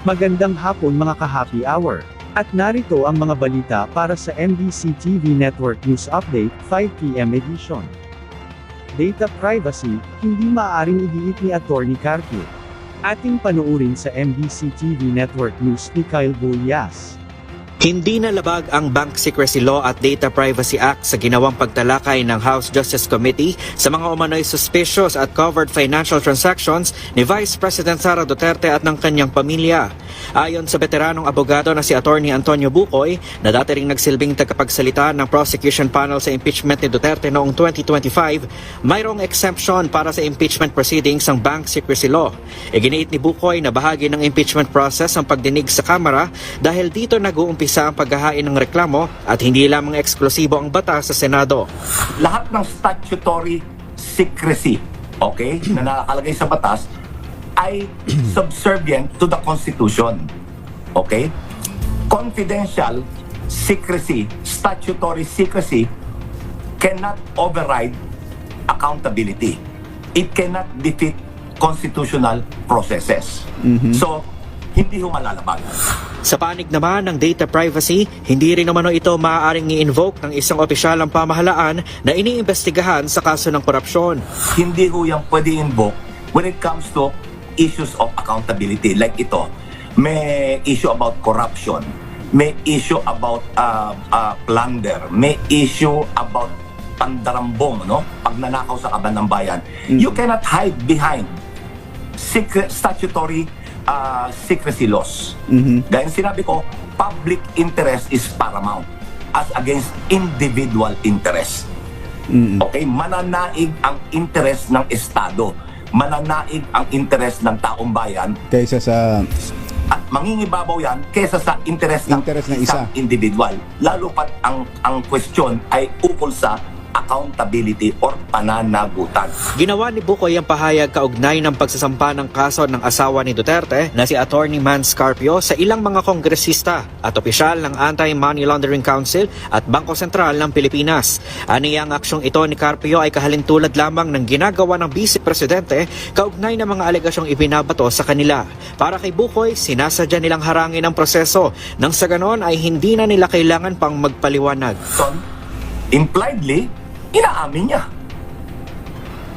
Magandang hapon mga ka-happy hour. At narito ang mga balita para sa MBC TV Network News Update, 5 PM edition. Data privacy, hindi maaaring idiit ni Attorney Carpio. Ating panuurin sa MBC TV Network News ni Kyle Bullias. Hindi nalabag ang Bank Secrecy Law at Data Privacy Act sa ginawang pagtalakay ng House Justice Committee sa mga umano'y suspicious at covered financial transactions ni Vice President Sara Duterte at ng kanyang pamilya. Ayon sa veteranong abogado na si Attorney Antonio Bucoy, na dati ring nagsilbing tagapagsalita ng prosecution panel sa impeachment ni Duterte noong 2025, mayroong exemption para sa impeachment proceedings ang Bank Secrecy Law. Iginiit ni Bucoy na bahagi ng impeachment process ang pagdinig sa Kamara dahil dito nag-uumpisa ang paghahain ng reklamo at hindi lamang eksklusibo ang batas sa Senado. Lahat ng statutory secrecy, okay, na nakalagay sa batas ay subservient to the Constitution. Okay? Confidential secrecy, statutory secrecy cannot override accountability. It cannot defeat constitutional processes. So, hindi ho malalabag. Sa panig naman ng data privacy, hindi rin naman ito maaaring i-invoke ng isang opisyal ng pamahalaan na iniimbestigahan sa kaso ng korupsyon. Hindi ho yan pwede invoke when it comes to issues of accountability. Like ito, may issue about corruption, may issue about plunder, may issue about pandarambong, no? Pagnanakaw sa kaban ng bayan. You cannot hide behind statutory secrecy laws. Dahil sinabi ko, public interest is paramount as against individual interest. Okay, mananaig ang interest ng Estado, mananaig ang interest ng taong bayan kaysa sa at mangingibabaw yan kaysa sa interest ng isang individual. Lalo pat ang question ay ukol sa accountability or pananagutan. Ginawa ni Bucoy ang pahayag kaugnay ng pagsasampa ng kaso ng asawa ni Duterte na si Attorney Mans Carpio sa ilang mga kongresista at opisyal ng Anti-Money Laundering Council at Bangko Sentral ng Pilipinas. Aniya ang aksyong ito ni Carpio ay kahalintulad lamang ng ginagawa ng Vice Presidente kaugnay ng mga alegasyong ibinabato sa kanila. Para kay Bucoy, sinasadya nilang harangin ang proseso nang sa ganon ay hindi na nila kailangan pang magpaliwanag. Impliedly, inaamin niya.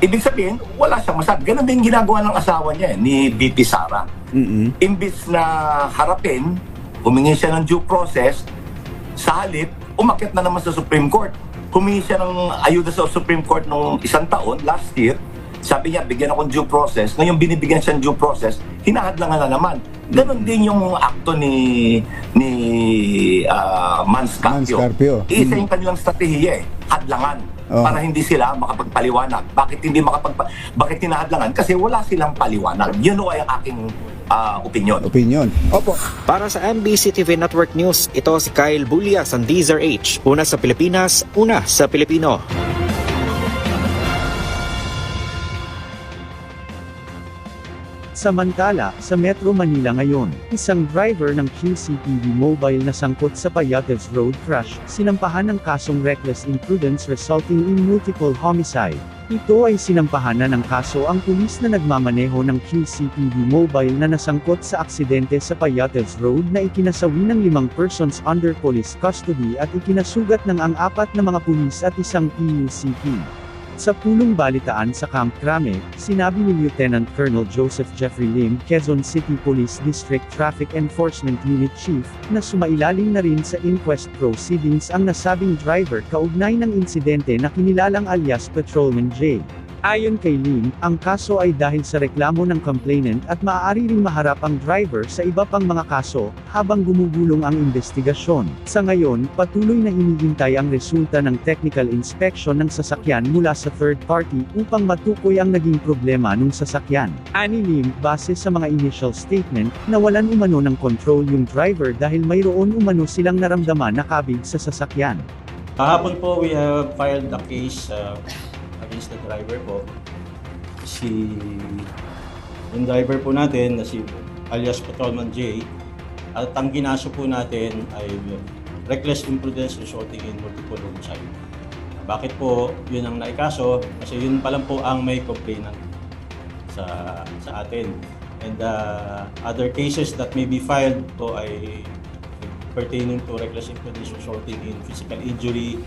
Ibig sabihin, wala siyang masabi. Ganun din ginagawa ng asawa niya, ni VP Sara. Imbis na harapin, humingi siya ng due process, sa halip, umakyat na naman sa Supreme Court. Humingi siya ng ayuda sa Supreme Court noong isang taon, last year. Sabi niya, bigyan akong due process. Ngayon binibigyan siya ng due process, hinahadlangan na naman. Ganon din yung akto ni Mans Carpio. Isa yung kanilang strategiya hadlangan. Para hindi sila makapagpaliwanag. Bakit hinahadlangan? Kasi wala silang paliwanag. Yun ay ang aking opinion. Opo. Para sa MBC TV Network News, ito si Kyle Bullias ang Deezer H. Una sa Pilipinas, una sa Pilipino. Samantala, sa Metro Manila ngayon, isang driver ng QCPD Mobile na sangkot sa Payates Road crash, sinampahan ng kasong reckless imprudence resulting in multiple homicide. Ito ay sinampahan na ng kaso ang pulis na nagmamaneho ng QCPD Mobile na nasangkot sa aksidente sa Payates Road na ikinasawi ng 5 persons under police custody at ikinasugat ng ang 4 na mga pulis at isang PUCP. Sa pulong balitaan sa Camp Crame, sinabi ni Lieutenant Colonel Joseph Jeffrey Lim, Quezon City Police District Traffic Enforcement Unit Chief, na sumailalim na rin sa inquest proceedings ang nasabing driver kaugnay ng insidente na kinilalang alias Patrolman J. Ayon kay Lim, ang kaso ay dahil sa reklamo ng complainant at maaari ring maharap ang driver sa iba pang mga kaso, habang gumugulong ang investigasyon. Sa ngayon, patuloy na hinihintay ang resulta ng technical inspection ng sasakyan mula sa third party upang matukoy ang naging problema ng sasakyan. Ani Lim, base sa mga initial statement, nawalan umano ng control yung driver dahil mayroon umano silang naramdaman na kabig sa sasakyan. Kahapon po, we have filed a case against the driver po. Yung driver po natin na si alias Patrolman J, at ang ginaso po natin ay reckless imprudence resulting in multiple homicide. Bakit po yun ang naikaso? Kasi yun pa lang po ang may complainant sa atin. And other cases that may be filed po ay pertaining to reckless imprudence resulting in physical injury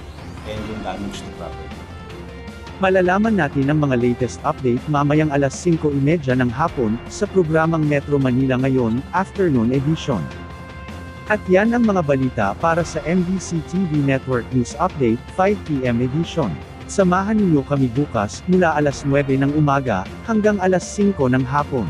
and yung damage to property. Malalaman natin ang mga latest update mamayang alas 5:30 ng hapon, sa programang Metro Manila Ngayon, Afternoon Edition. At yan ang mga balita para sa MBC TV Network News Update, 5 PM edition. Samahan ninyo kami bukas, mula alas 9 ng umaga, hanggang alas 5 ng hapon.